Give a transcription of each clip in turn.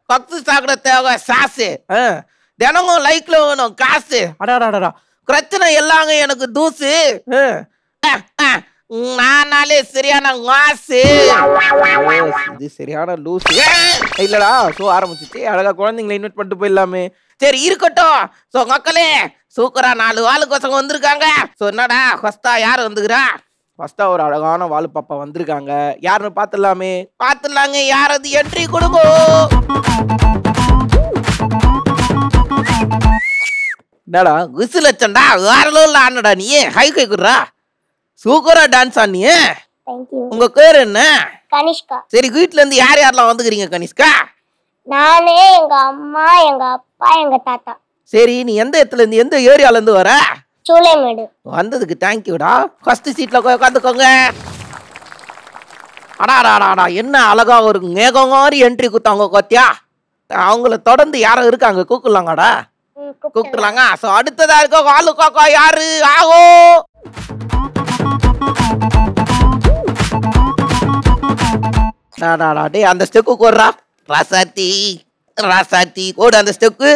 கத்து சாக்கடை தேவை சாசு, தினமும் லைக்ல வேணும் காசு. அடாடாடா பிரச்சனை எல்லாங்க எனக்கு தூசு. நானாலே சரியான மாசு. இது சரியான லூசு. இல்லடா ஷோ ஆரம்பிச்சிச்சு. அழகா குழந்தைங்களை இன்வைட் பண்ணிட்டு போயிடலாமே. சரி இருக்கட்டும். ஸோ மக்களே சூப்பரா 4 வாலு பசங்க வந்திருக்காங்க. ஸோ என்னடா ஃபர்ஸ்டா யார் வந்துக்கிறா? ஃபர்ஸ்டா ஒரு அழகான வாலு பாப்பா வந்திருக்காங்க. யாருன்னு பார்த்துடலாமே. பார்த்துடலாங்க. யார் அது? என்ட்ரி கொடுங்க. என்னடா விசிலச்சண்டா வேறலோ ஆனடா நீ. ஹை கை குடுறா. சூப்பரா டான்ஸ் ஆனீ. உங்க பேர் என்ன? கனிஷ்கா. சரி வீட்ல இருந்து யார் யாரெல்லாம் வந்துக்கிறீங்க கனிஷ்கா? நானே, எங்க அம்மா, எங்க அப்பா, எங்க தாத்தா. சரி நீ எந்த இடத்துல இருந்து எந்த ஏரியால இருந்து வர? சூளைமேடு. வந்ததுக்கு தேங்க்யூடா. ஃபர்ஸ்ட் சீட்ல உட்காந்துக்கோங்க. அடாடாடாடா என்ன அழகா ஒரு மேகம் மாதிரி என்ட்ரி குத்தாங்க கோத்தியா. அவங்கள தொடர்ந்து யாரும் இருக்காங்க கூப்பிடலாங்கடா. கூப்பிட்டுலாங்க. ஸோ அடுத்ததா இருக்க வாலு காக்கா யாரு? ஆகோ டே அந்த ஸ்டெக்கு கோடுறா. ராசாத்தி ராசாத்தி கோடு அந்த ஸ்டெக்கு.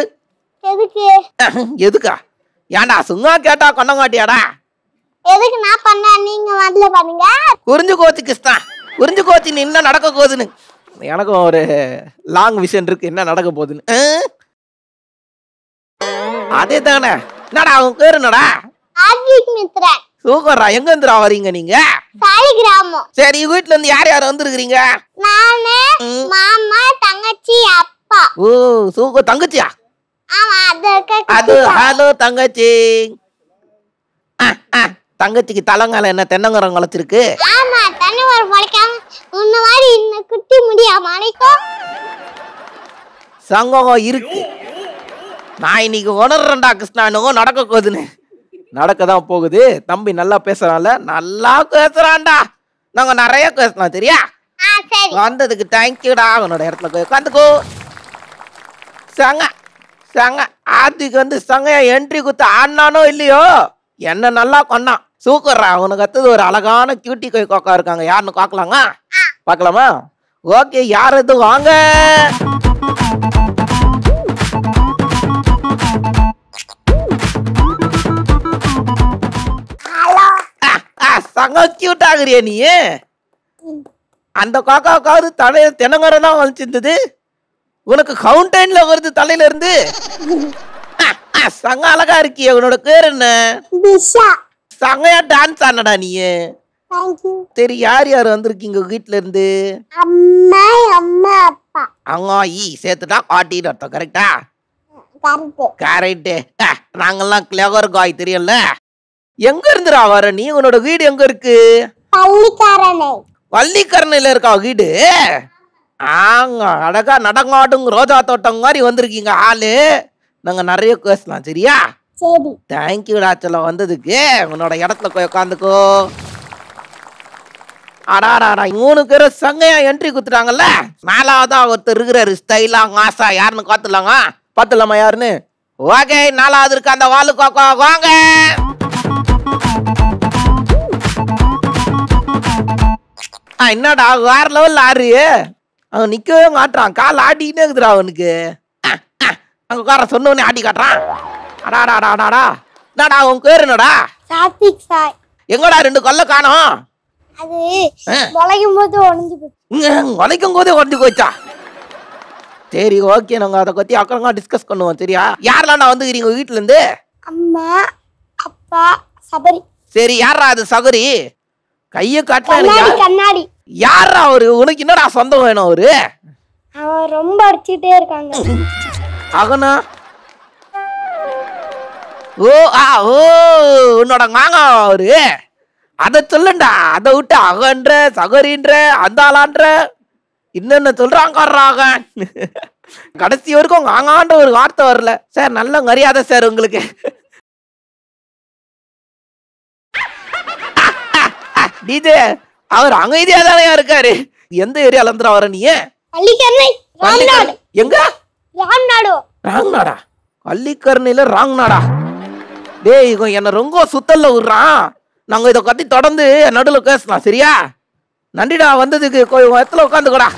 எதுக்கா? ஏன்டா சும்மா கேட்டா கொண்டங்காட்டியாடா? எதுக்கு நான் பண்ண நீங்க வந்து பாருங்க. குறிஞ்சு கோச்சு கிருஷ்ணா, குறிஞ்சு கோச்சு நீ என்ன நடக்க போகுதுன்னு எனக்கும் ஒரு லாங் விஷன் இருக்கு. என்ன நடக்க போகுதுன்னு. அதே தானே. என்னடா உன் பேரு என்னடா? ஆத்விக் மித்ரன். சூப்பர்ரா. எங்க இருந்துடா வரீங்க நீங்க? சாலிகிராமம். சரி வீட்ல இருந்து யார் யார் வந்திருக்கீங்க? நானே, மாமா, தங்கச்சி, அப்பா. ஓ சூப்பர். தங்கச்சியா? ஆமா அது ஹலோ தங்கச்சி. தங்கச்சிக்கு தலங்கால என்ன தென்னங்கரம் குளச்சிருக்கு? ஆமா தென்னமரம் பழைக்காம உன்ன மாதிரி இன்ன குட்டி முடியாம அனைக்கும் சங்கம் இருக்கு. நான் இன்னைக்கு உணர்றேன்டா கிருஷ்ணானுங்க நடக்க போகுதுன்னு. நடக்கதான் போகுது. தம்பி நல்லா பேசுறான்ல. நல்லா பேசுறான்டா. நாங்க நிறைய பேசலாம் சரியா? வந்ததுக்கு தேங்க்யூடா. உன்னோட இடத்துல போய் உட்காந்துக்கோ. சங்க சங்க ஆர்த்திக்கு வந்து சங்கையா என்ட்ரி குத்து ஆனானோ இல்லையோ என்ன நல்லா கொண்டான். சூப்பர்ரா. அவனுக்கு அடுத்தது ஒரு அழகான கியூட்டி கோய் கோக்கா இருக்காங்க. யாருன்னு பார்க்கலாங்க? பார்க்கலாமா? ஓகே யார் இது? வாங்க. சங்க கியூட் ஆகுறிய நீ. அந்த காக்காவுக்காவது தலையில தென்னங்கரம் தான் வலிச்சிருந்தது. உனக்கு கவுண்டன்ல வருது தலையில இருந்து. சங்க அழகா இருக்கிய. உன்னோட பேர் என்ன? சங்கையா டான்ஸ் ஆனடா நீ. சரி யார் யார் வந்திருக்கீங்க வீட்டுல இருந்து? அம்மா, அம்மா, அப்பா. அங்க சேர்த்துட்டா காட்டின்னு அர்த்தம். கரெக்டா? கரெக்ட். நாங்கெல்லாம் கிளவர் காய் தெரியும்ல. எங்க இருந்துடா வர நீ? உன்னோட வீடு எங்க இருக்கு? பள்ளிக்கரணை. பள்ளிக்கரணையில இருக்கா வீடு? ஆங்க அழகா நடங்காடும் ரோஜா தோட்டம் மாதிரி வந்திருக்கீங்க ஆளு. நாங்க நிறைய பேசலாம் சரியா? சரி. தேங்க்யூடா சொல்ல வந்ததுக்கு. உன்னோட இடத்துல போய் உட்காந்துக்கோ. அடாடாடா 3 பேரும் சங்கையா என்ட்ரி குத்துட்டாங்கல்ல. 4வதா ஒருத்தர் இருக்கிறாரு ஸ்டைலா மாசா. யாருன்னு காத்துலாங்க? பாத்துலாமா யாருன்னு? ஓகே 4வது இருக்கு அந்த வாலு காக்கா. வாங்க. என்னடா வேற லெவல் ஆறு. அவன் நிக்கவே மாட்டான். கால் ஆடிக்கிட்டே இருக்குதுடா அவனுக்கு. அங்க உட்கார சொன்னவனே ஆடி காட்டுறான். அடாடாடாடாடா. என்னடா உன் பேர் என்னடா? சாத்விக் சாய். எங்கடா 2 கொல்ல காணோம்? அது உழைக்கும் போது உடைஞ்சு போச்சு. உழைக்கும் போதே உடஞ்சு போச்சா? சரி ஓகே நாங்க அதை பத்தி அக்கறங்க டிஸ்கஸ் பண்ணுவோம் சரியா? யாரெல்லாம் நான் வந்துக்கிறீங்க வீட்டுல இருந்து? அம்மா, அப்பா, சபரி. சரி யாரா அது சகரி? கைய காட்டல. கண்ணாடி. யாரா அவரு? உனக்கு என்னடா சொந்தம் வேணும் அவரு? அவன் ரொம்ப அடிச்சுட்டே இருக்காங்க. அகனா? ஓ ஓ உன்னோட மாங்கா அவரு. அத சொல்லுண்டா. அதை விட்டு அகன்ற சகரின்ற அந்த ஆளான்ற இன்னென்ன சொல்றாங்க. கடைசி வரைக்கும் ஆங்கான்ற ஒரு வார்த்தை வரல சார். நல்ல மரியாதை சார் உங்களுக்கு. டிஜே அவர் அமைதியா தானே இருக்காரு. எந்த ஏரியால இருந்து வர நீ? பள்ளிக்கரணை. ராம்நாடு. எங்க? ராம்நாடு. ராங்நாடா? பள்ளிக்கரணையில ராங்நாடா? டேய் என்ன ரொம்ப சுத்தல்ல விடுறான். நாங்க இதை கத்தி தொடர்ந்து நடுவில் பேசலாம் சரியா? நன்றிடா வந்ததுக்கு. இடத்துல உட்காந்துக்கடா.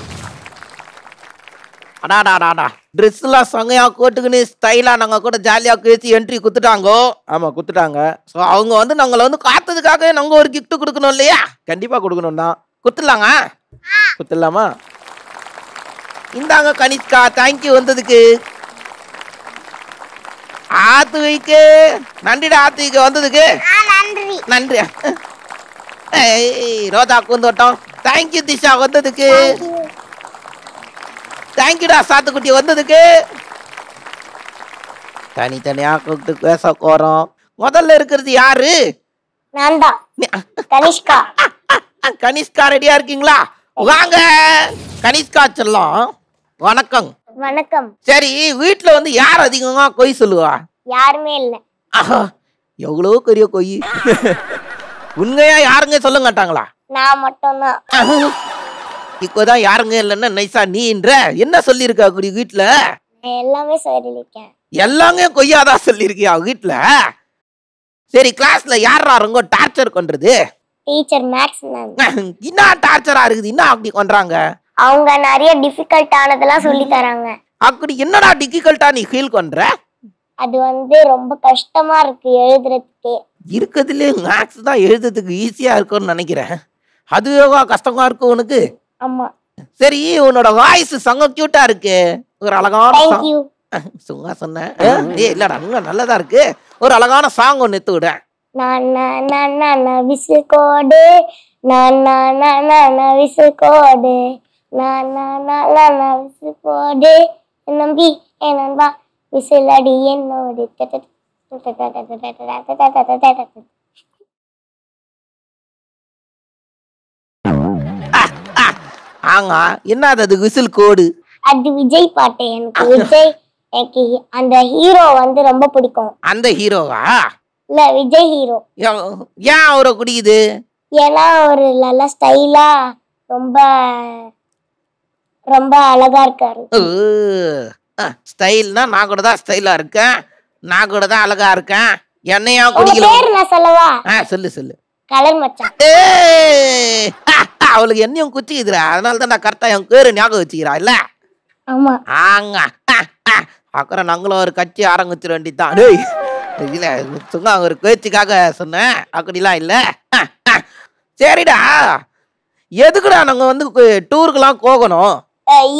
அடாடாடாடா ட்ரெஸ் எல்லாம் சங்கையா போட்டுக்கின்னு ஸ்டைலா நாங்க கூட ஜாலியா பேசி என்ட்ரி குத்துட்டாங்கோ. ஆமா குத்துட்டாங்க. ஸோ அவங்க வந்து நாங்களை வந்து காத்ததுக்காக நாங்க ஒரு gift கொடுக்கணும் இல்லையா? கண்டிப்பா கொடுக்கணும் தான். குத்துலாங்க. குத்துலாமா? இந்தாங்க கனிஷ்கா, தேங்க்யூ வந்ததுக்கு. ஆத்துவைக்கு நன்றிடா, ஆத்துவைக்கு வந்ததுக்கு நன்றி. நன்றி. ரோஜாக்கு வந்துட்டோம். தேங்க்யூ திஷா வந்ததுக்கு. தேங்க்யூடா சாத்துக்குட்டி வந்ததுக்கு. தனித்தனியா கூப்பிட்டு பேச போறோம். முதல்ல இருக்கிறது யாரு? நான் தான் கனிஷ்கா. கனிஷ்கா ரெடியா இருக்கீங்களா? வாங்க கனிஷ்கா செல்லம். வணக்கம். வணக்கம். சரி, வீட்டுல வந்து யார் அதிகமா கொய் சொல்லுவா? யாருமே இல்ல. எவ்வளோ பெரிய கொய். உண்மையா யாருங்க சொல்ல மாட்டாங்களா? நான் மட்டும்தான். இப்போதான் யாருங்க இல்லைன்னா நைசா நீன்ற என்ன சொல்லியிருக்கா குடி வீட்டுல? நான் எல்லாமே சொல்லிருக்கேன். எல்லாமே கொய்யாதான் சொல்லியிருக்கியா வீட்டுல? சரி, கிளாஸ்ல யாரா ரொம்ப டார்ச்சர் பண்றது? Teacher maths ma'am. என்ன டார்ச்சரா இருக்குது? என்ன அப்படி பண்றாங்க? அவங்க நிறைய டிஃபிகல்ட் ஆனதெல்லாம் சொல்லி தராங்க. அப்படி என்னடா டிஃபிகல்ட்டா நீ ஃபீல் பண்ற? அது வந்து ரொம்ப கஷ்டமா இருக்கு எழுதுறதுக்கே. இருக்கிறதுலே மேக்ஸ் தான் எழுதுறதுக்கு ஈஸியா இருக்கும்னு நினைக்கிறேன். அதுவே கஷ்டமா இருக்கும் உனக்கு? ஆமா. சரி, உன்னோட வாய்ஸ் சங்க கியூட்டா இருக்கு. ஒரு அழகான Thank you. சும்மா சொன்னேன். இல்லடா, நல்லதா இருக்கு. ஒரு அழகான சாங் ஒன்னு எடுத்து விட. விசில் கோடு விசில் கோடு விசில் கோடு நம்பி நண்பா விசில் அடி என்னோடு. ஆங்க, என்ன அது விசில் கோடு? அது விஜய் பாட்டு. எனக்கு விஜய், எனக்கு அந்த ஹீரோ வந்து ரொம்ப பிடிக்கும். அந்த ஹீரோவா? இல்ல, விஜய் ஹீரோ. ஏன் அவரை குடிக்குது? ஏன்னா ஒரு நல்ல ஸ்டைலா ரொம்ப ரொம்ப அழகா இருக்காரு. ஸ்டைல்னா நான் கூட தான் ஸ்டைலா இருக்கேன், நான் கூட தான் அழகா இருக்கேன். என்னையா உங்க குடிக்கல? பேர் நான் சொல்லவா? சொல்லு சொல்லு. கலர் மச்சான். அவளுக்கு என்னையும் குச்சிக்குதுரா, அதனால தான் நான் கரெக்டா என் பேரு ஞாபகம் வச்சுக்கிறா இல்ல? ஆமா. ஆங்க. அப்புறம் நாங்களும் ஒரு கட்சி ஆரம்பிச்சிட வேண்டியதான். இல்ல சும்மா ஒரு பேச்சுக்காக சொன்னேன், அப்படிலாம் இல்ல. சரிடா, எதுக்குடா நாங்க வந்து டூருக்குலாம் போகணும்?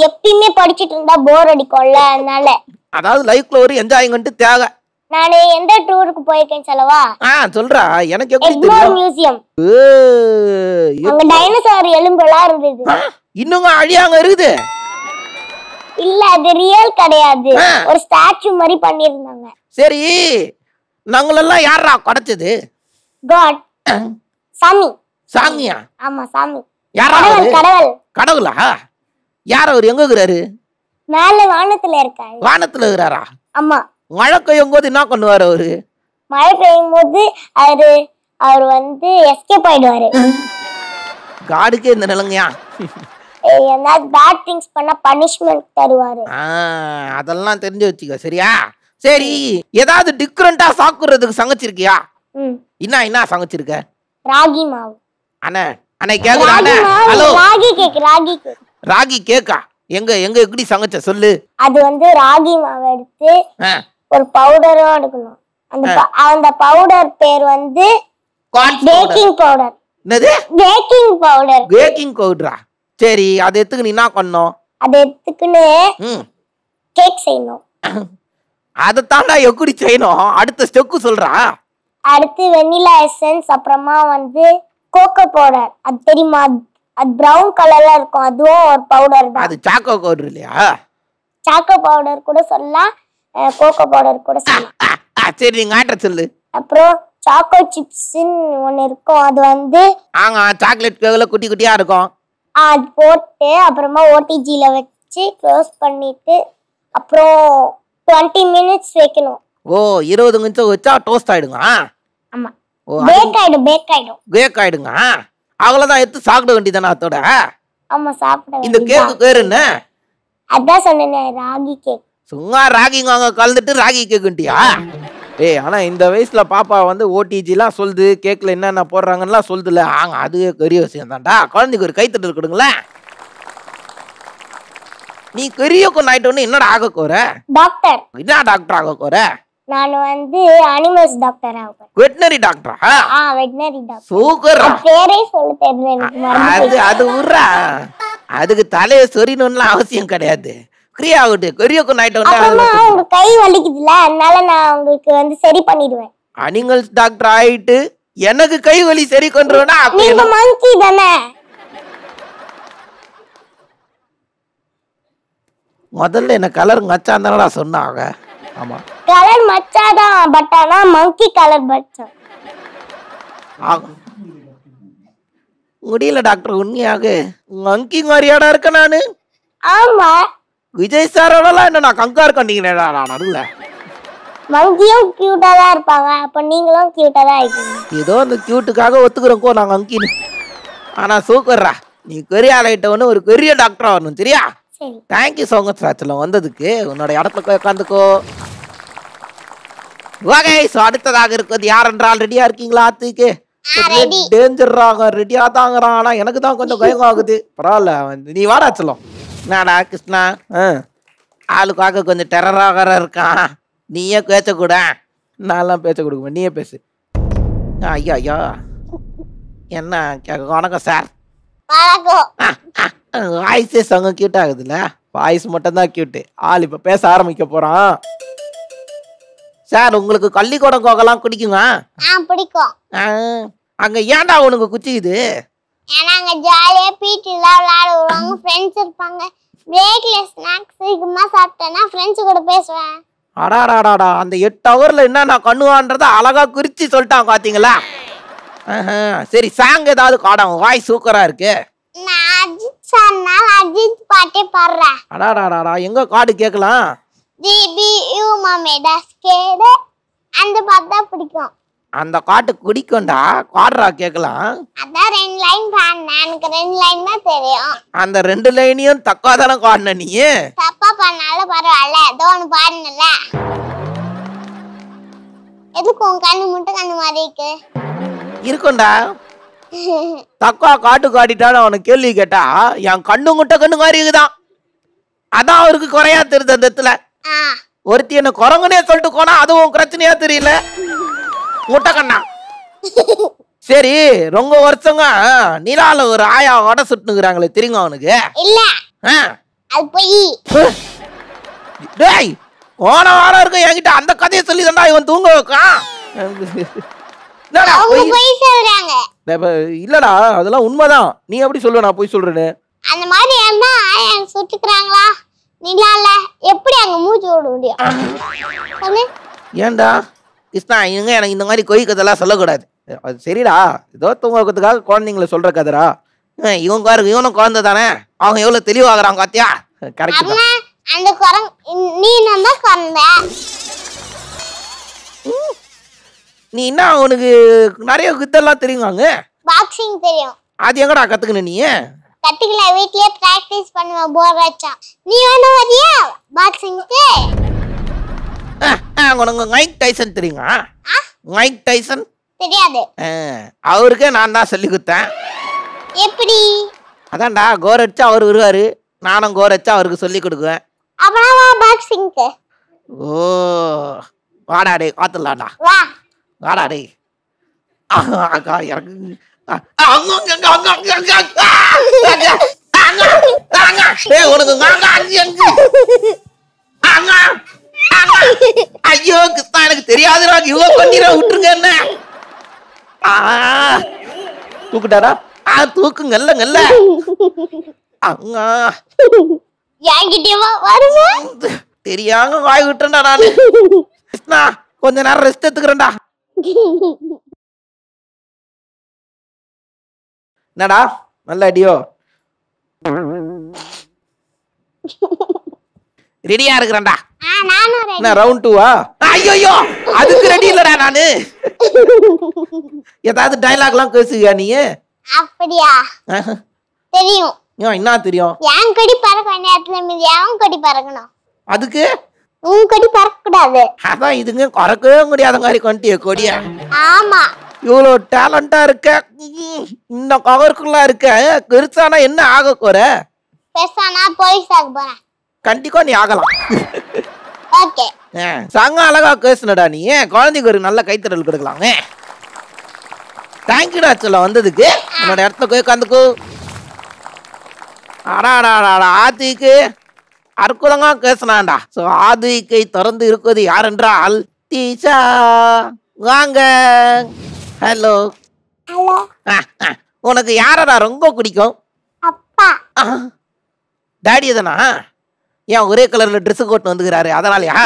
எப்பயுமே படிச்சிட்டு இருந்தா போர் அடிக்கும்ல, அதனால. அதாவது லைஃப்ல ஒரு என்ஜாய்மெண்ட் தேவை. நானு எந்த டூருக்கு போயிருக்கேன் சொல்லவா? சொல்றா, எனக்கு எப்படி எக்மோர் தெரியும்? மியூசியம். அங்க டைனோசர் எலும்பெல்லாம் இருந்தது. இன்னும் அழியாங்க இருக்குது? இல்ல, அது ரியல் கிடையாது, ஒரு ஸ்டாச்சு மாதிரி பண்ணிருந்தாங்க. சரி, நாங்களெல்லாம் யாரா குடைச்சது? காட். சாமி. சாமியா? ஆமா, சாமி. யாரா? கடவுள். கடவுளா? யார் அவர்? எங்க இருக்கிறாரு? மேல வானத்துல இருக்காரு. வானத்துல இருக்கிறாரா? ஆமா. மழை பெய்யும் போது என்ன பண்ணுவாரு அவரு? மழை பெய்யும் போது அவர் வந்து எஸ்கேப் ஆயிடுவாரு. காடுக்கே இந்த நிலங்கயா? ஏதாவது பேட் திங்ஸ் பண்ணா பனிஷ்மென்ட் தருவாரு. அதெல்லாம் தெரிஞ்சு வச்சுக்க, சரியா? சரி, ஏதாவது டிஃபரண்டா சாப்பிடுறதுக்கு சமைச்சிருக்கியா? என்ன சமைச்சிருக்க? ராகி மாவு. அண்ணே அண்ணே கேக்குறா? Hello, ragi cake. Ragi cake. Ragi கேக்கா? எங்க எப்படி சமைச்ச சொல்லு. அது வந்து ராகி மாவு எடுத்து ஒரு பவுடரும் எடுக்கணும். அந்த பவுடர் பேர் வந்து பேக்கிங் பவுடர். என்னது? Baking powder. பேக்கிங் பவுடரா? சரி, அதை எடுத்துக்கு நீ என்ன பண்ணணும்? அதை எடுத்துக்கின்னு கேக் செய்யணும். அதை தாண்டா எப்படி செய்யணும்? அடுத்த ஸ்டெப்பு சொல்றா. அடுத்து வெண்ணிலா எசன்ஸ், அப்புறமா வந்து கோகோ பவுடர். அது தெரியுமா? அது பிரவுன் கலர்ல இருக்கும், அதுவும் ஒரு பவுடர் தான். அது சாக்கோ பவுடர் இல்லையா? சாக்கோ பவுடர் கூட சொல்லலாம், கோகோ பவுடர் கூட சொல்லலாம். சரி, நீங்க ஆட்ற சொல்லு. அப்புறம் சாக்கோ சிப்ஸ்ன்னு ஒன்று இருக்கும், அது வந்து சாக்லேட் கேக்ல குட்டி குட்டியா இருக்கும். அது போட்டு அப்புறமா ஓடிஜில வச்சு க்ளோஸ் பண்ணிட்டு அப்புறம் 20 மினிட்ஸ் வைக்கணும். 20 நிமிஷம் வச்சா டோஸ்ட் ஆயிடுங்க. ஆமா. பேக் ஆயிடும். பேக் ஆயிடுங்க. அவ்வளவுதான், எடுத்து சாப்பிட வேண்டியதானே அதோட? ஆமா, சாப்பிட. இந்த கேக்கு பேரு என்ன? அதான் சொன்னேனே, ராகி கேக். சும்மா ராகிங்க அங்க கலந்துட்டு ராகி கேக்குன்ட்டியா? ஆனா இந்த வயசுல பாப்பா வந்து ஓடிஜிலாம் சொல்லுது, கேக்ல என்னென்ன போடுறாங்கன்னு சொல்லுதுல. அதுவே பெரிய விஷயம் தான்டா. குழந்தைக்கு ஒரு கைத்தட்டல் கொடுங்களேன். நீ பெரிய கொண்டு ஆயிட்டோன்னு என்னடா ஆக போற? டாக்டர். என்ன டாக்டர் ஆக போற? நான் வந்து அனிமல்ஸ் டாக்டர் ஆகுறேன். வெட்டனரி டாக்டரா? Veterinary doctor. சூப்பர். பேரே சொல்ல தெரியல எனக்கு மறந்து. அது உர்றா. அதுக்கு தலைய சொரியணும்லாம் அவசியம் கிடையாது. ஃப்ரீ ஆகட்டு. பெரிய கொண்டு ஆயிட்டோன்னு உங்க கை வலிக்குதுல, அதனால நான் உங்களுக்கு வந்து சரி பண்ணிடுவேன். அனிமல்ஸ் டாக்டர் ஆயிட்டு எனக்கு கை வலி சரி கொண்டுருவேனா? நீங்க மங்கி தானே? முதல்ல என்ன கலர் மச்சான் தானடா சொன்னாங்க. ஆமா கலர் மச்சாதான், பட் ஆனா மங்கி கலர் மச்சான். முடியல டாக்டர், உண்மையாக மங்கி மாதிரியாடா இருக்க நானு. ஆமா விஜய் சாரோடலாம் என்ன நான் கங்கார் கண்டிங்கடா நடுல. மங்கியும் கியூட்டா தான் இருப்பாங்க, அப்ப நீங்களும் கியூட்டா தான் இருக்கீங்க. ஏதோ அந்த கியூட்டுக்காக ஒத்துக்கிறோம் நாங்க அங்கின்னு. ஆனா சூப்பர்ரா, நீ பெரிய ஆளாயிட்டவனு ஒரு பெரிய டாக்டரா வரணும் சரியா? சரி. தேங்க்யூ ஸோ மச் ராச்சலம் வந்ததுக்கு. உன்னோட இடத்துல போய் உட்காந்துக்கோ. ஓகே, ஸோ அடுத்ததாக இருக்கிறது யார் என்றால் ரெடியா இருக்கீங்களா? ஆத்துக்கு டேஞ்சர்றாங்க, ரெடியா தாங்கிறான். ஆனா எனக்கு தான் கொஞ்சம் பயம் ஆகுது. பரவாயில்ல, நீ வாடாச்சலம். என்னடா கிருஷ்ணா, ஆளுக்காக கொஞ்சம் டெரராக இருக்கான். நீயே பேசக்கூட, நான்லாம் பேச கொடுக்குவேன், நீயே பேசு. ஐயா ஐயா, என்ன வணக்கம் சார். வாய்ஸே சங்கம் கியூட் ஆகுதுல்ல? வாய்ஸ் மட்டும் தான் கியூட்டு. ஆள் இப்ப பேச ஆரம்பிக்க போறான். சார், உங்களுக்கு கள்ளிக்கூடம் கோகலாம் குடிக்குங்க? பிடிக்கும். அங்க ஏன்டா உனக்கு குச்சிக்குது? ஏன்னா அங்க ஜாலியா பீட்டில விளையாடுவாங்க, ஃப்ரெண்ட்ஸ் இருப்பாங்க. பிரேக்ல ஸ்நாக்ஸ் சீக்கிரமா சாப்பிட்டேன்னா ஃப்ரெண்ட்ஸ் கூட பேசுவேன். அடாடாடாடா, அந்த 8 ஹவர்ல என்ன நான் கண்ணுவான்றத அழகா குறிச்சு சொல்லிட்டான் பாத்தீங்களா? சரி, சாங் ஏதாவது காடம், வாய்ஸ் சூப்பரா இருக்கு. நான் அஜித் சார்னால அஜித் பாட்டே பாடுறேன். அடாடாடாடா, எங்க காடு கேட்கலாம்? ஜிபியூ மமேடா ஸ்கேட அந்த பாட்டு தான் பிடிக்கும். அந்த காட்டு குடிக்கும்டா, காடுறா கேட்கலாம். அதான் 2 லைன் பாடுனேன், எனக்கு 2 லைன் தான் தெரியும். அந்த 2 லைனையும் தக்காதானே காடுன நீ? தப்பா பண்ணாலும் பரவாயில்ல, ஏதோ ஒன்று பாடுனல. எதுக்கு உன் கண்ணு முட்டை கண்ணு மாதிரி இருக்கு? இருக்கும்டா. தக்கா காட்டு காட்டிட்டான்னு அவனை கேள்வி கேட்டா என் கண்ணு முட்டை கண்ணு மாதிரி இருக்குதான். அதான் அவருக்கு குறையா தெரியுது. அந்த இடத்துல ஒருத்தி என்ன குரங்குனே சொல்லிட்டு போனா அதுவும் பிரச்சனையா தெரியல. முட்டை கண்ணா. சரி, ரொம்ப வருஷங்க நிலால ஒரு ஆயா வடை சுட்டுங்கிறாங்களே, தெரியுங்க அவனுக்கு? இல்ல, அது போய் டேய், போன வாரம் இருக்க என்கிட்ட அந்த கதையை சொல்லி தான்டா இவன் தூங்க வைக்கான். இல்லடா, அதெல்லாம் உண்மைதான். நீ எப்படி சொல்லுவ நான் போய் சொல்றேன்னு? அந்த மாதிரி இருந்தா ஆயா சுட்டுக்கிறாங்களா நிலால, எப்படி அங்க மூச்சு ஓட முடியும்? ஏன்டா கிருஷ்ணா, இவங்க எனக்கு இந்த மாதிரி கொய் கதைலாம் சொல்லக்கூடாது. அது சரிடா, ஏதோ தூங்கறதுக்காக குழந்தைங்கள சொல்ற கதைடா. இவன் பாருங்க, இவனும் குழந்தை தானே, அவங்க எவ்வளவு தெளிவாகிறான் காத்தியா? கரெக்ட் தான். அந்த குரங்கு நீ நம்ம குழந்தை. நீ என்ன, உனக்கு நிறைய வித்தெல்லாம் தெரியுவாங்க? பாக்ஸிங் தெரியும். அது எங்கடா கத்துக்கணும் நீ? கத்துக்கல, வீட்லயே பிராக்டீஸ் பண்ணுவேன் போர் அடிச்சா. நீ வேணா வரியா பாக்ஸிங்க்கு? உனக்கு மைக் டைசன் தெரியுமா? மைக் டைசன் தெரியாது. அவருக்கே நான் தான் சொல்லி கொடுத்தேன். எப்படி? அதான்டா, கோர் அடிச்சா அவர் வருவாரு, நானும் கோர் அடிச்சா அவருக்கு சொல்லி கொடுக்குவேன். அப்புறம் வா பாக்ஸிங்க்கு. ஓ, வாடா டே, காத்துலாம்டா. வா வாடா டே. அக்கா எனக்கு ஐயோ கிருஷ்ணா, எனக்கு தெரியாதுடா, இவங்க பண்ணிட விட்டுருங்க. என்ன தூக்குட்டாரா? தூக்குங்கல்ல நல்ல. தெரியாம வாய் விட்டுறா நானு. கிருஷ்ணா, கொஞ்ச நேரம் ரெஸ்ட் எடுத்துக்கிறேன்டா. என்னடா நல்ல அடியோ? ரெடியா இருக்கிறேன்டா. என்ன ரவுண்ட் 2வா? ஐயோ, அதுக்கு ரெடி இல்லடா நானு. ஏதாவது டயலாக்லாம் பேசுவியா நீ? அப்படியா? தெரியும். என்ன தெரியும்? என் கொடி பறக்க வேண்டிய இடத்துல மீதி எவன் கொடி பறக்கணும்? அதுக்கு உன் கொடி பறக்க கூடாது. அதான் இதுங்க பறக்கவே முடியாத மாதிரி கொண்டிய கொடியா? ஆமா. இவ்வளோ டேலண்டா இருக்க, இந்த கவருக்குள்ள இருக்க, பெருசானா என்ன ஆக போற? பெருசானா போலீஸ் ஆக போறேன். கண்டிப்பா நீ ஆகலாம். ஓகே. சங்க அழகா பேசுனடா நீ. குழந்தைக்கு ஒரு நல்ல கைத்தறல் கொடுக்கலாங்க. தேங்க்யூடா சொல்ல வந்ததுக்கு. உன்னோட இடத்துல போய் உட்காந்துக்கோ. ஆதிக்கு அற்புதமா பேசினான்டா. ஸோ ஆதிக்கை திறந்து இருப்பது யார் என்றால் டீச்சா. வாங்க. ஹலோ. ஹலோ. உனக்கு யாரடா ரொம்ப பிடிக்கும்? அப்பா. டாடி தானா? ஏன் ஒரே கலர்ல ட்ரெஸ் போட்டு வந்துக்கிறாரு அதனாலயா?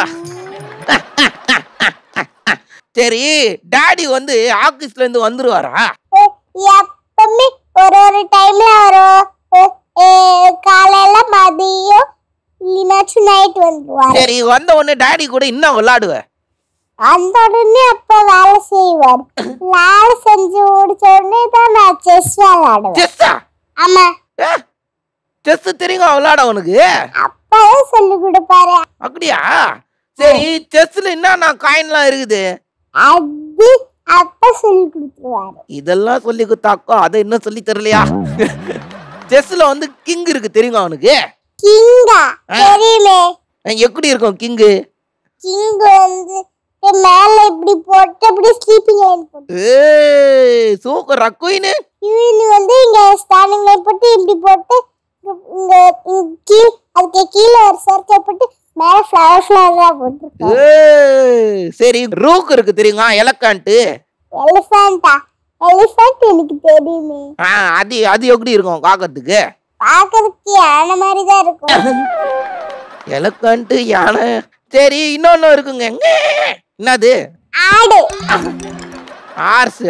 சரி, டாடி வந்து ஆபீஸ்ல இருந்து வந்துருவாரா? எப்பவுமே ஒரு டைம்ல வரும். காலையில மதியம் இல்லைனாச்சு நைட் வந்துருவாரு. சரி, வந்த உடனே டாடி கூட இன்னும் விளையாடுவ? அந்த உடனே அப்பா வேலை செய்வார். வேலை செஞ்சு முடிச்ச உடனே தான் நான் செஸ் விளையாடுவேன். செஸ்ஸா? ஆமா. செஸ் தெரியுமா விளையாட உனக்கு? அப்பாவே சொல்லி கொடுப்பாரு. அப்படியா? சரி, செஸ்ல என்ன காயின்லாம் இருக்குது? அது அப்பா சொல்லி கொடுத்துருவாரு. இதெல்லாம் சொல்லி கொடுத்தாக்கோ அதை இன்னும் சொல்லி தரலையா? செஸ்ல வந்து கிங் இருக்கு தெரியுமா உனக்கு? கிங்கா? தெரியுமே. எப்படி இருக்கும் கிங்கு? கிங் வந்து மேல இப்படி போட்டு அப்படி ஸ்லீப்பிங் லைன் போட்டு. சூப்பர். குயின்? குயின் வந்து இங்க ஸ்டாண்டிங் லைன் போட்டு இப்படி போட்டு இங்க அதுக்கு கீழே ஒரு சர்க்கிள் போட்டு மேல ஃப்ளவர்ஸா போட்டு. சரி, ரூக் இருக்கு தெரியுமா? எலஃபண்ட். எலிஃபண்டா? எலிஃபண்ட் எனக்கு தெரியுமே. அது எப்படி இருக்கும் பார்க்கிறதுக்கு? பார்க்கிறதுக்கு யானை மாதிரி தான் இருக்கும். எலஃபண்ட், யானை. சரி, இன்னொன்னு இருக்குங்க. என்னது? ஆடு. ஆர்ஸ்.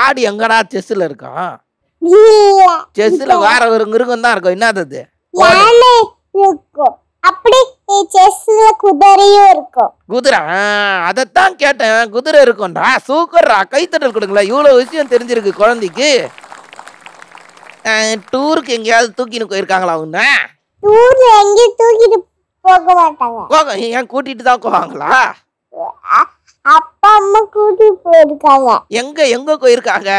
ஆடு எங்கடா செஸ்ல இருக்கும்? செஸ்ல வேற ஒரு மிருகம் தான் இருக்கும். என்னது? யானை இருக்கும். அப்படி செஸ்ல குதிரையும் இருக்கும். குதிரை? அதத்தான் கேட்டேன். குதிரை இருக்கும்டா. சூப்பர்ரா. கைத்தட்டல் கொடுங்களா. இவ்வளவு விஷயம் தெரிஞ்சிருக்கு குழந்தைக்கு. டூருக்கு எங்கேயாவது தூக்கின்னு போயிருக்காங்களா உன்ன? டூர்ல எங்கேயும் தூக்கிட்டு போக மாட்டாங்க. ஏன் கூட்டிட்டு தான் போவாங்களா? அப்பா அம்மா கூட்டிட்டு போயிருக்காங்க. எங்க போயிருக்காங்க?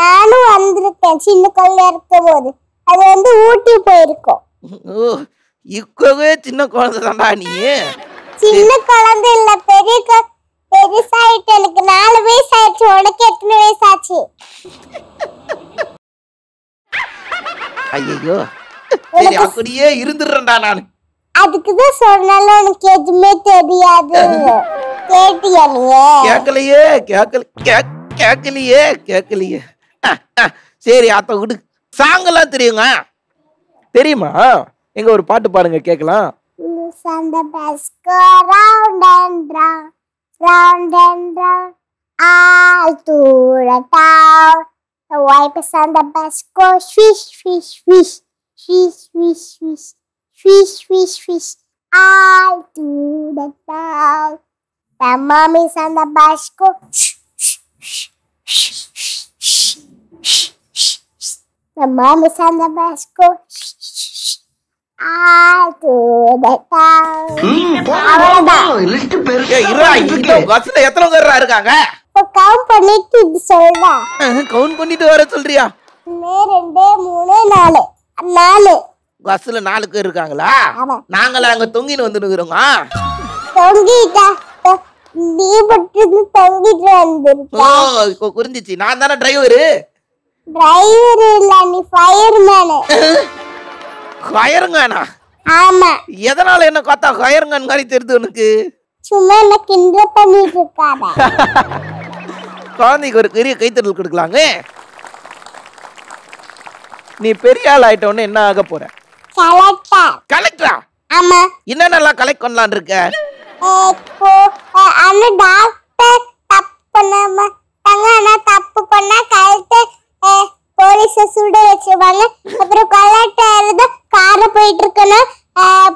நானும் வந்திருக்கேன் சின்ன குழந்தையா இருக்கும் போது. அது வந்து ஊட்டி போயிருக்கோம். இப்பவே சின்ன குழந்தை தான்டா நீ. சின்ன குழந்தை இல்ல, பெருசாயிட்டு. எனக்கு 4 வயசு ஆயிடுச்சு. உனக்கு எத்தனை வயசு ஆச்சு? ஐயோ, அப்படியே இருந்துடுறேன்டா நான். அதுக்குதான் சொன்னாலும் உனக்கு எதுவுமே தெரியாது. கேட்டியா நீ? கேட்கலையே. சரி, அத்த விடு. சாங்கெல்லாம் தெரியுங்க? தெரியுமா? எங்க ஒரு பாட்டு பாடுங்க கேட்கலாம். அந்த Bosco round and round, round and round, all through the town. The wipers on the bus go swish, swish, swish, swish, swish, swish, swish, swish, swish, all through the town. The mummies on the bus go shh, shh, shh, shh, shh, shh, shh, shh. The mummies on the bus go shh, shh, shh. எத்தனை பேர் இருக்காங்க? Count பண்ணிட்டு சொல்றேன். Count பண்ணிட்டு வர சொல்றியா? 2 3 4 4 பஸ்ல 4 பேர் இருக்காங்களா? நாங்கள அங்க தொங்கிட்டு வந்துருக்கோங்க. தொங்கிட்டா நீ பட்டு தொங்கிட்டு வந்திருக்கா? இப்போ புரிஞ்சிச்சு. நான் தானே டிரைவர். டிரைவர் இல்ல, நீ ஃபயர்மேன். ஃபயர்மேனா? ஆமா. எதனால என்ன பார்த்தா ஃபயர்மேன் மாதிரி தெரியுது உனக்கு? சும்மா என்ன கிண்டல் பண்ணிட்டு இருக்காத. குழந்தைக்கு ஒரு பெரிய கைத்தட்டல் கொடுக்கலாங்க. நீ பெரிய ஆள் ஆயிட்ட உடனே என்ன ஆக போற? கலெக்டர். கலெக்டரா? ஆமா. என்னென்னலாம் கலெக்ட் பண்ணலாம்னு இருக்க? அந்த டாக்டர் தப்பு பண்ணா கலெக்டர் போலீஸ சுட வச்சிருவாங்க. அப்புறம் கலெக்டர் தான் கார போயிட்டு இருக்கணும்.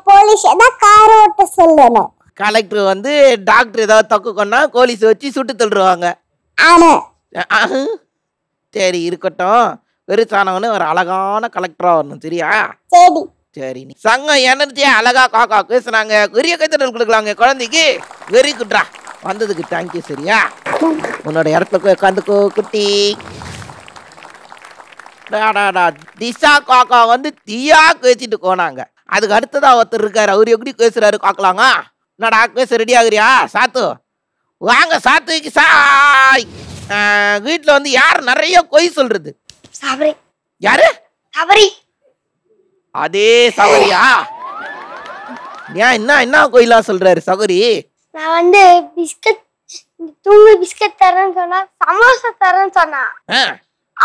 போலீஸ் தான் கார் ஓட்ட சொல்லணும். கலெக்டர் வந்து டாக்டர் ஏதாவது தப்பு பண்ணா போலீஸ் வச்சு சுட்டு தள்ளுவாங்க. ஆமா. சரி, இருக்கட்டும். பெருசானவனு ஒரு அழகான கலெக்டரா வரணும். சரியா? சரி. சரி, நீ சங்கம் எனர்ஜியா அழகா காக்கா பேசுனாங்க. பெரிய கைத்தட்டல் கொடுக்கலாங்க குழந்தைக்கு. வெரி குட்ரா. வந்ததுக்கு தேங்க்யூ. சரியா? உன்னோட இடத்துல போய் உட்காந்துக்கோ குட்டி. திஷா காக்கா வந்து தீயா பேசிட்டு போனாங்க. அதுக்கு அடுத்ததா ஒருத்தர் இருக்காரு, அவரு எப்படி பேசுறாரு பார்க்கலாங்க. என்னடா பேச ரெடி ஆகுறியா சாத்து? வாங்க சாத்துக்கு சாய். வீட்டுல வந்து யார் நிறைய கொய் சொல்றது? சபரி. யாரு? சபரி. அதே சபரியா? ஏன் என்ன கொய்லாம் சொல்றாரு சபரி? நான் வந்து பிஸ்கட் தூங்கு பிஸ்கட் தரேன்னு சொன்னா சமோசா தரேன்னு சொன்னா.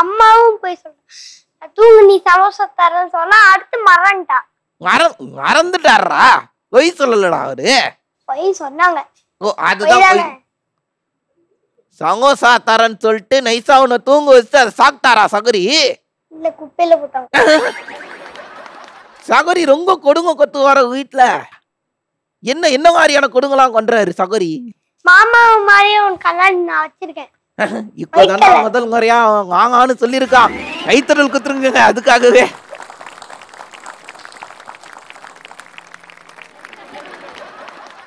அம்மாவும் போய் சொன்னா தூங்கு நீ சமோசா தரேன்னு சொன்னா அடுத்து மறந்துட்டா. மறந்துட்டாரா? கொய் சொல்லலடா அவரு. போய் சொன்னாங்க. ஓ அதுதான் சமோசா தரேன்னு சொல்லிட்டு நைசா உன்னை தூங்க வச்சு அதை சாப்பிட்டாரா சகரி? இல்ல குப்பையில போட்டாங்க. சகரி ரொம்ப கொடுங்க கொத்து வர வீட்டுல. என்ன மாதிரியான கொடுங்கலாம் கொண்டுறாரு சகரி? மாமா மாதிரியே உன் கண்ணாடி நான் வச்சிருக்கேன். இப்பதான் முதல் முறையா வாங்கான்னு சொல்லியிருக்கான். கைத்தடல் குத்துருங்க அதுக்காகவே.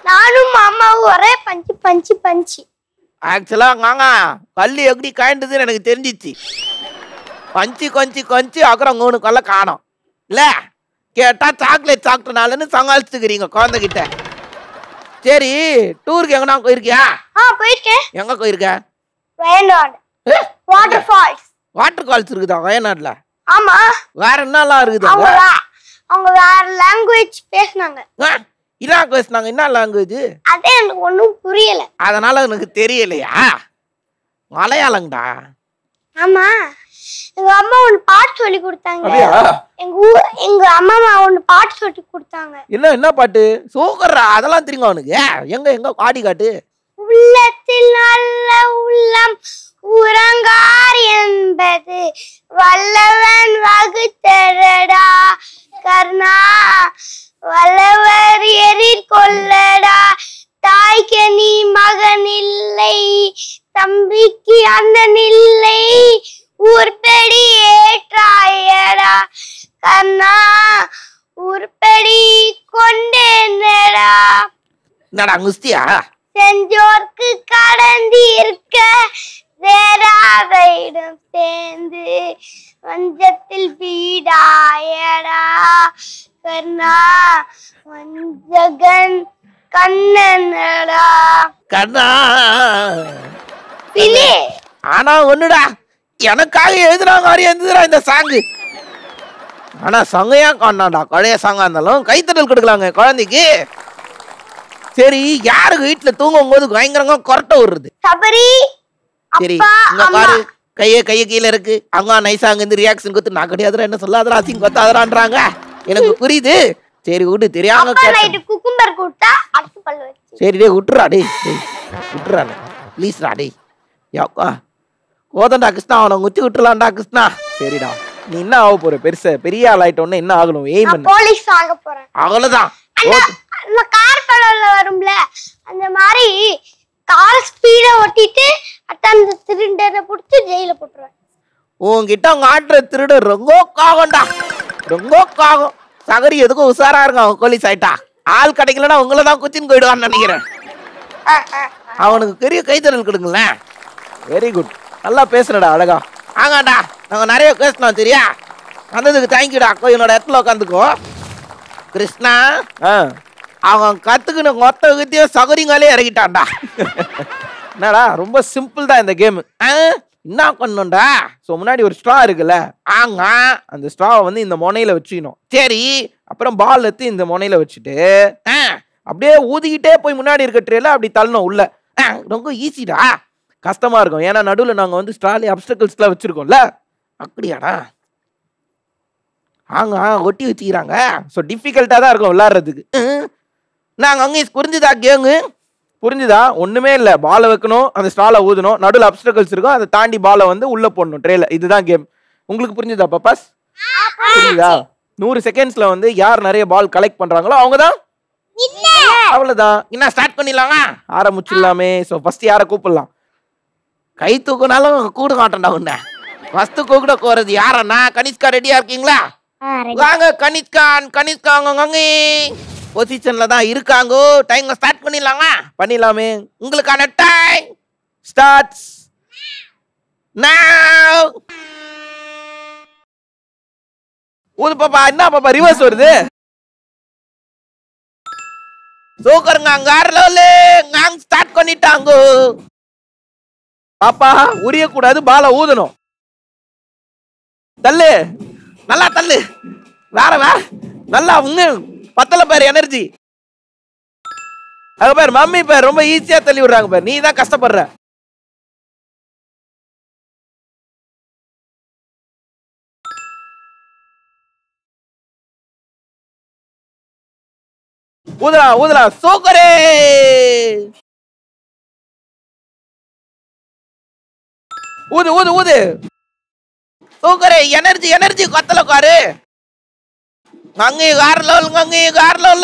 நானும் மாமாவும் ஒரே பஞ்சு பஞ்சு பஞ்சு. ஆக்சுவலா வாங்க கல்லு எப்படி காய்ந்ததுன்னு எனக்கு தெரிஞ்சிச்சு. பஞ்சு கொஞ்சி கொஞ்சி அப்புறம் 3 கொல்ல காணோம் இல்ல. கேட்டா சாக்லேட் சாப்பிட்டனாலன்னு சமாளிச்சுக்கிறீங்க குழந்தைகிட்ட. சரி டூருக்கு எங்கன்னா போயிருக்கியா? போயிருக்கேன். எங்க போயிருக்க? Wayanad water falls. Water falls இருக்குதா வயநாடுல? ஆமா. வேற என்னலாம் இருக்குது? அவங்க வேற லாங்குவேஜ் பேசுனாங்க. என்ன பேசுனாங்க? என்ன லாங்குவேஜ்? அதே எனக்கு ஒன்றும் புரியல. அதனால எனக்கு தெரியலையா? மலையாளங்கடா. ஆமா. எங்க அம்மா ஒன்று பாட்டு சொல்லி கொடுத்தாங்க. எங்க அம்மா ஒன்று பாட்டு சொல்லி கொடுத்தாங்க. என்ன பாட்டு? சூக்கர்ரா, அதெல்லாம் தெரியுங்க அவனுக்கு. எங்க பாடி காட்டு. உள்ளத்தில் நல்ல உள்ளம் உறங்கார் என்பது வல்லவன் வகுத்தரடா கர்ணா வல்லவர் எதிர்கொள்ளடா தாய்க்கு நீ மகன் இல்லை தம்பிக்கு அண்ணன் இல்லை உருப்படி ஏற்றாயடா கர்ணா உருப்படி கொண்டேனடா. என்னடா குஸ்தியா? செஞ்சோர்க்கு கடந்து இருக்க வேறாவையிடம் சேர்ந்து வஞ்சத்தில் வீடாயடா கர்ணா வஞ்சகன் கண்ணனடா கண்ணா. பிலி ஆனா ஒண்ணுடா, எனக்காக எழுதுறாங்க மாதிரி எழுதுறா இந்த சாங்கு. ஆனா சங்கையா காணாண்டா. பழைய சாங்கா இருந்தாலும் கைத்தட்டல் கொடுக்கலாங்க குழந்தைக்கு. சரி யாருக்கு வீட்டுல தூங்கும் போது பயங்கரமா கொரட்டை விடுறது? சபரி. சரி இங்க பாரு, கைய கீழே இருக்கு. அங்க நைஸா அங்க இருந்து ரியாக்ஷன் கொடுத்து நான் கிடையாதுரா என்ன சொல்லாதரா அசிங்க கொத்தாதரான்றாங்க. எனக்கு புரியுது. சரி விட்டு தெரியாம குக்கும்பர் கொடுத்தா அடுத்து பல்லு வச்சு. சரி டே விட்டுறா டே விட்டுறா ப்ளீஸ்டா டே. யாக்கா கோதண்டா கிருஷ்ணா, அவனை குச்சி விட்டுலாம்டா கிருஷ்ணா. சரிடா நீ என்ன ஆக போற? பெரிய ஆள் ஆயிட்டோன்னு என்ன ஆகணும்? எய்ம் பண்ணு. போலீஸ் ஆக போறேன். அவ்வளவுதான். கார் படம்ல வரும்ல அந்த மாதிரி கார் ஸ்பீடா ஓட்டிட்டு அந்த திருடனை புடிச்சு ஜெயில போட்டுருவேன். உன்கிட்ட அவங்க ஆட்டுற திருடு ரொம்ப காகம்டா, ரொம்ப காகம். சகரி எதுக்கும் உஷாரா இருங்க. அவன் போலீஸ் ஆயிட்டா ஆள் கிடைக்கலன்னா உங்களை தான் குச்சின்னு போயிடுவான்னு நினைக்கிறேன். அவனுக்கு பெரிய கைத்தறல் கொடுங்களேன். வெரி குட், நல்லா பேசுறடா அழகா. ஆகாண்டா நாங்க நிறைய பேசணும் தெரியா. வந்ததுக்கு தேங்க்யூடா. என்னோட இடத்துல உட்காந்துக்கோ கிருஷ்ணா. அவன் கத்துக்குன்னு மொத்த வித்தியும் சகரிங்காலே இறங்கிட்டான்டா. என்னடா ரொம்ப சிம்பிள் தான் இந்த கேமு. என்ன பண்ணணும்டா? ஸோ முன்னாடி ஒரு ஸ்ட்ரா இருக்குல்ல, அந்த ஸ்ட்ராவை வந்து இந்த முனையில வச்சுக்கணும். சரி அப்புறம் பால் எடுத்து இந்த முனையில வச்சுட்டு அப்படியே ஊதிக்கிட்டே போய் முன்னாடி இருக்க ட்ரேல அப்படி தள்ளணும் உள்ள. ரொம்ப ஈஸிடா. கஷ்டமா இருக்கும் ஏன்னா நடுவில் நாங்கள் வந்து ஸ்ட்ராலி அப்டக்கிள்ஸ்லாம் வச்சிருக்கோம்ல. அப்படியாடா? ஒட்டி வச்சுக்கிறாங்க. ஸோ டிஃபிகல்ட்டாக தான் இருக்கும் விளாட்றதுக்கு. நாங்கள் அங்கே புரிஞ்சுதா கேங்கு? புரிஞ்சுதா? ஒன்றுமே இல்லை. பாலை வைக்கணும், அந்த ஸ்டாலை ஊதணும், நடுவில் அப்டக்கிள்ஸ் இருக்கும், அதை தாண்டி பாலை வந்து உள்ளே போடணும் ட்ரேல. இதுதான் கேம். உங்களுக்கு புரிஞ்சுதா பாப்பாஸ்? புரியுதா? 100 செகண்ட்ஸில் வந்து யார் நிறைய பால் கலெக்ட் பண்ணுறாங்களோ அவங்க தான். அவ்வளோதான். என்ன ஸ்டார்ட் பண்ணிடலாமா? ஆரம்பிச்சிடலாமே. ஸோ ஃபஸ்ட்டு யாரை கூப்பிடலாம்? கை தூக்குனாலும் கூட மாட்டேன்டா உன்ன. ஃபஸ்ட்டு கூப்பிட போகிறது யாரண்ணா? கனிஷ்கா ரெடியாக இருக்கீங்களா? வாங்க கனிஷ்கா அங்கே பொசிஷன்ல தான் இருக்காங்க. டைம் ஸ்டார்ட் பண்ணிடலாமே. உங்களுக்கான டைம் ஸ்டார்ட்ஸ் நவ. ஊது பாப்பா. என்ன பாப்பா ரிவர்ஸ் வருது? சூக்கருங்க கார்லோலு நாங்க ஸ்டார்ட் பண்ணிட்டாங்க. பாப்பா உரியக்கூடாது, பால ஊதணும். தள்ளு, நல்லா தள்ளு. வேற வேற நல்லா பத்தல பேர் எனர்ஜி. அது பேர் மம்மி பேர் ரொம்ப ஈஸியா தள்ளி விடுறாங்க பேர். நீ தான் கஷ்டப்படுற. ஊதுடா ஊதுடா சூக்கரே. ஊது ஊது ஊது சூக்கரே. எனர்ஜி எனர்ஜி கொத்தல காரு. அங்கே கார்ல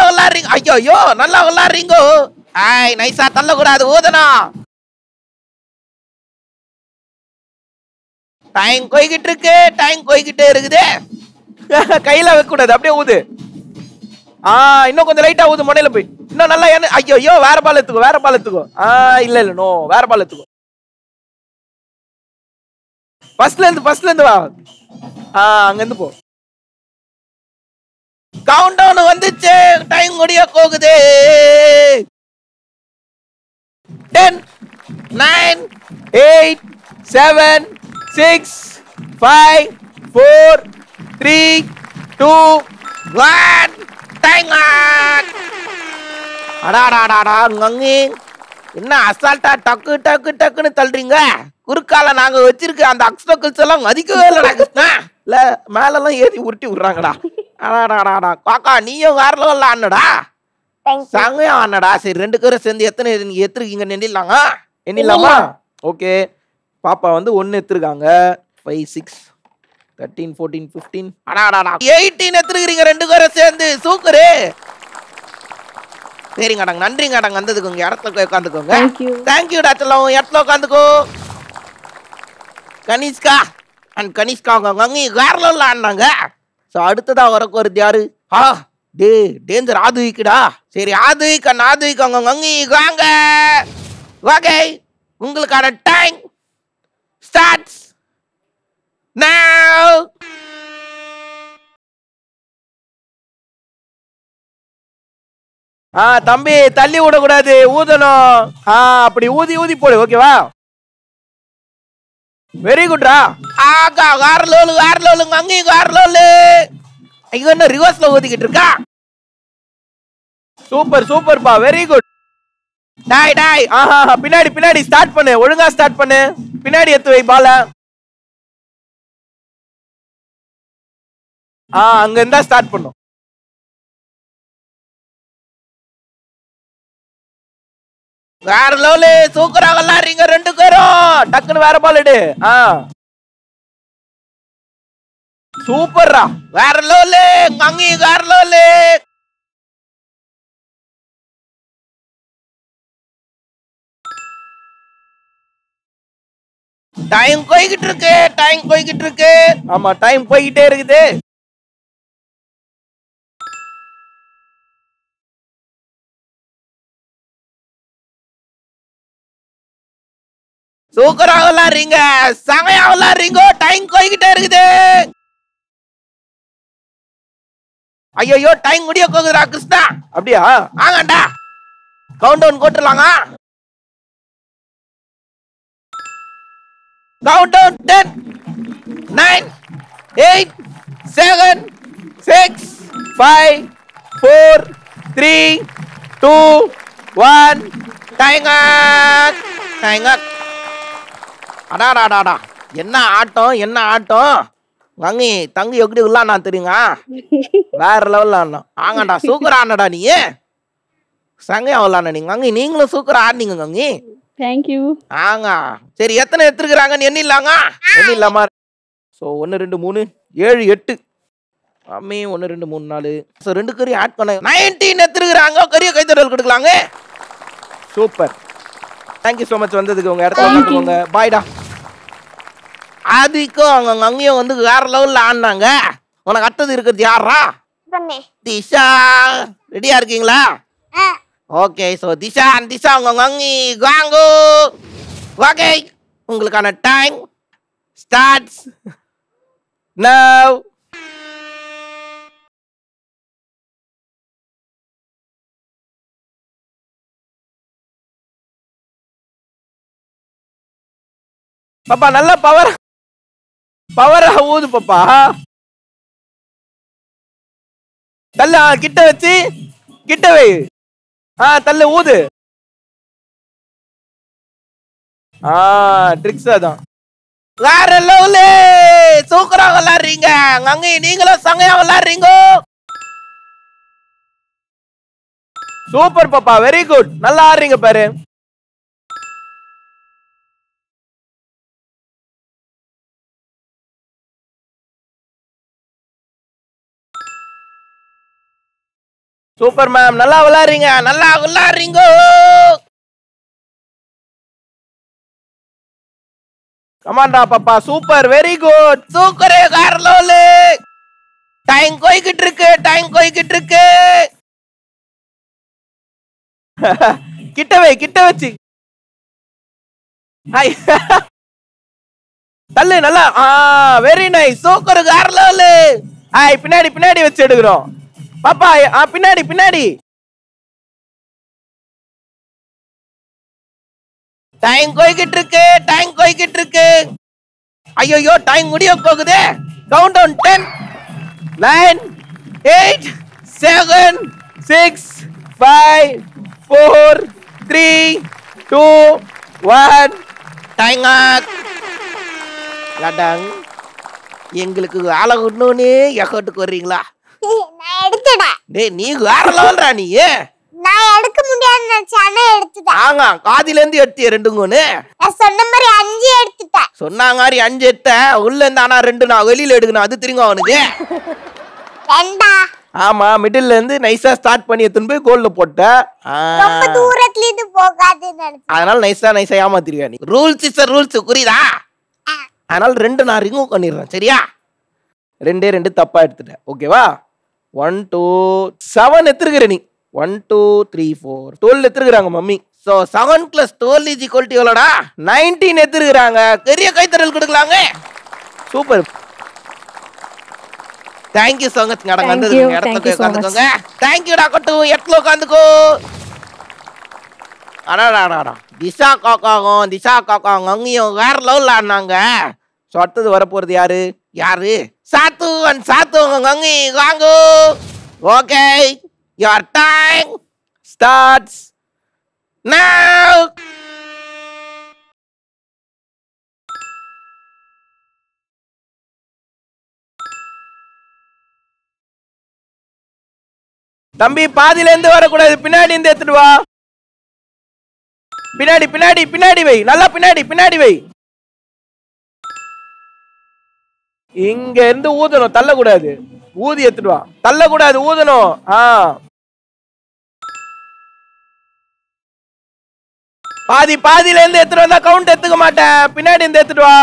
விளாடுறீங்க. ஐயோ ஐயோ நல்லா விளாடுறீங்க. ஆய் நைஸா தள்ள கூடாது, ஊதனா. டைம் போய்கிட்டு இருக்கு, டைம் போய்கிட்டே இருக்குது. கையில வைக்க கூடாது, அப்படியே ஊது. இன்னும் கொஞ்சம் லைட்டா ஊது முனையில போய். இன்னும் நல்லா என்ன. ஐயோ ஐயோ வேற பால் எடுத்துக்கோ, வேற பால் எடுத்துக்கோ. இல்ல இல்ல நோ, வேற பால் எடுத்துக்கோ. ஃபர்ஸ்ட்ல இருந்து வா. அங்க இருந்து போ. கவுண்ட் டவுன் வந்துச்சு, டைம் முடிய போகுது. 10 9 8 7 6 5 4 3 2 1 டைம். அடாடாடாடா ngங்கி என்ன அசால்ட்டா டக்கு டக்கு டக்குன்னு தள்ளுறீங்க. குறுக்கால நாங்க வச்சிருக்க அந்த அக்ஸ்டக்கிள்ஸ் எல்லாம் மதிக்கவே இல்லடா கிருஷ்ணா. இல்ல மேல எல்லாம் ஏறி உருட்டி விடுறாங்கடா. அடாடாடாடா காக்கா நீயும் கார்ல விளாடனடா. சங்கையா ஆனடா. சரி ரெண்டு பேரும் சேர்ந்து எத்தனை நீங்க எத்திருக்கீங்க எண்ணிடலாங்க. எண்ணிடலாமா? ஓகே. பாப்பா வந்து 1 எடுத்துருக்காங்க. 5 6 13 14 15 அடாடாடா 18 எடுத்துருக்கீங்க ரெண்டு பேரும் சேர்ந்து. சூக்கரு. சரிங்கடாங்க, நன்றிங்கடாங்க வந்ததுக்கு. உங்க இடத்துல உட்காந்துக்கோங்க. தேங்க்யூடா செல்லம், இடத்துல உட்காந்துக்கோ. கனிஷ்கா அண்ட் கனிஷ்கா அங்கே கார்ல விளாடினாங்க. ஸோ அடுத்ததா வரக்கு வருது யாரு? டேஞ்சர் ஆதுவிக்குடா. சரி ஆதுவிக் அண்ட் ஆதுவிக் அவங்க அங்கே வாங்க. ஓகே, உங்களுக்கான டைம் ஸ்டார்ட்ஸ் நவ. தம்பி தள்ளி விடக்கூடாது, ஊதணும். அப்படி ஊதி ஊதி போடு. ஓகேவா? வெரி குட்ரா. கார்லோலு அங்கே கார்லோலு. ஐயோ என்ன ரிவர்ஸ்ல ஊதிக்கிட்டு இருக்கா. சூப்பர் சூப்பர்ப்பா, வெரி குட். டாய் டாய். பின்னாடி பின்னாடி ஸ்டார்ட் பண்ணு, ஒழுங்கா ஸ்டார்ட் பண்ணு. பின்னாடி எடுத்து வை பால. அங்க இருந்தா ஸ்டார்ட் பண்ணும். வேற லெவலு, சூப்பரா விளையாடுறீங்க ரெண்டு பேரும். டக்குன்னு வேற பால் எடு. சூப்பர்ரா, வேற லெவலு அங்கே வேற லெவலு. டைம் போய்கிட்டு இருக்கு, டைம் போய்கிட்டு இருக்கு. ஆமா டைம் போய்கிட்டே இருக்குது. சூப்பரா விளையாடுறீங்க, செமையா விளையாடுறீங்க. டைம் போய்கிட்டே இருக்குது. ஐயோ டைம் முடிய போகுதுடா கிருஷ்ணா. அப்படியா? ஆங்கண்டா கவுண்ட் டவுன் போட்டுலாங்க. Count down 10 9 8 7 6 5 4 3 2 1 time. அடாடாடாடா என்ன ஆட்டம், என்ன ஆட்டம். தங்கி தங்கி எப்படி விளாட்னா தெரியுங்க. வேற லெவல்ல ஆடணும். ஆங்கடா சூப்பரா ஆடனடா நீ. சங்கையா விளாட்ன நீங்க அங்கே. நீங்களும் சூப்பரா ஆடினீங்க கங்கி. தேங்க்யூ. சரி எத்தனை எடுத்துருக்குறாங்கன்னு எண்ணிடலாங்க. எண்ணிடலாமா? ஸோ 1 2 3 7 8 அம்மி 1 2 3 4. ஸோ 2 கறி ஆட் பண்ண 19 எடுத்துருக்குறாங்க. கறியை கைத்தடல் கொடுக்கலாங்க. சூப்பர், தேங்க்யூ ஸோ மச் வந்ததுக்கு. உங்க இடத்துல வந்துக்கோங்க. பாய்டா. அதுக்கும் அவங்க அங்கேயும் வந்து வேற லெவல்ல ஆடினாங்க. உனக்கு அடுத்தது இருக்கிறது யாரா? திஷா. ரெடியா இருக்கீங்களா? ஓகே. ஸோ திஷா அவங்க அங்கே வாங்கோ. ஓகே, உங்களுக்கான டைம் ஸ்டார்ட்ஸ் நவ. பாப்பா நல்லா பவரா ஊது பாப்பா. தள்ள கிட்ட வச்சு கிட்ட வை. தள்ள ஊது. ட்ரிக்ஸ் அதான். வேற லெவல். சூப்பரா விளையாடுறீங்க அங்க. நீங்களும் சங்கையா விளையாடுறீங்க. சூப்பர் பாப்பா, வெரி குட். நல்லா ஆடுறீங்க பாரு. சூப்பர் மேம், நல்லா விளையாடுறீங்க, நல்லா விளையாடுறீங்க. கமாண்டா பாப்பா, சூப்பர், வெரி குட். சூப்பர் கார்லோலு. டைம் போய்கிட்டு இருக்கு, டைம் போய்கிட்டு இருக்கு. கிட்ட வச்சு தள்ளு. நல்லா வெரி நைஸ். சூப்பர் கார்லோலு. பின்னாடி வச்சு எடுக்கிறோம் பாப்பா. பின்னாடி. டைம் போய்கிட்டு இருக்கு. ஐயோ, டைம் முடிய போகுது. Count down 10 9 8 7 6 5 4 3 2 1. டைம் லடங். எங்களுக்கு வேலை விடணும்னு எக்கோட்டுக்கு வர்றீங்களா? நான் எடுத்துட்டேன். டேய், நீ வேற லெவல்ரா. நீ நான் எடுக்க முடியாதுன்னு நினைச்சானே எடுத்துட்டேன். காதில இருந்து எடுத்திய 2 நான் சொன்ன மாதிரி 5 எடுத்துட்டேன். சொன்னாங்க 5 எடுத்த. உள்ள இருந்து ஆனா 2 நான் வெளியில எடுக்கணும். அது தெரியுங்க அவனுக்கு. 2. ஆமா, மிடில்ல இருந்து நைஸா ஸ்டார்ட் பண்ணி எடுத்துன்னு போய் கோல்ல போட்ட. ரொம்ப தூரத்துல இருந்து போகாதுன்னு நினைச்சேன். அதனால நைஸா ஏமாத்திருக்க நீ. ரூல்ஸ் இஸ் ரூல்ஸ், புரியுதா? அதனால 2 நான் ரிமூவ் பண்ணிடுறேன். சரியா? 2 தப்பா எடுத்துட்டேன். ஓகேவா? 1 2 7 எடுத்துருக்கிற நீ. 1 2 3 4 12 எடுத்துருக்காங்க மம்மி. சோ 7 + 12 = எவ்வளோடா? 19 எடுத்துருக்காங்க. பெரிய கைத்தறல் கொடுக்கலாங்க. சூப்பர். Thank you so much. இடத்துக்கு உட்காந்துக்கோங்க. தேங்க்யூடா கொட்டு. இடத்துல உட்காந்துக்கோ. அடாடாடா, திஷா காக்காவும் அங்கேயும் வேற லெவல்ல ஆடினாங்க. ஸோ அடுத்தது வரப்போறது யாரு? சாத்து அங்கி வாங்க. ஓகே, யுவர் டைம் ஸ்டார்ட்ஸ் நவ. தம்பி, பாதியில இருந்து வரக்கூடாது. பின்னாடி இருந்து எடுத்துட்டு வா. பின்னாடி வை. நல்லா பின்னாடி வை. இங்க இருந்து ஊதணும், தள்ளக்கூடாது. ஊதி எடுத்துட்டு வா. தள்ளக்கூடாது, ஊதணும். பாதியில இருந்து எடுத்துட்டு வந்தா கவுண்ட் எடுத்துக்க மாட்டேன். பின்னாடி இருந்து எடுத்துட்டு வா.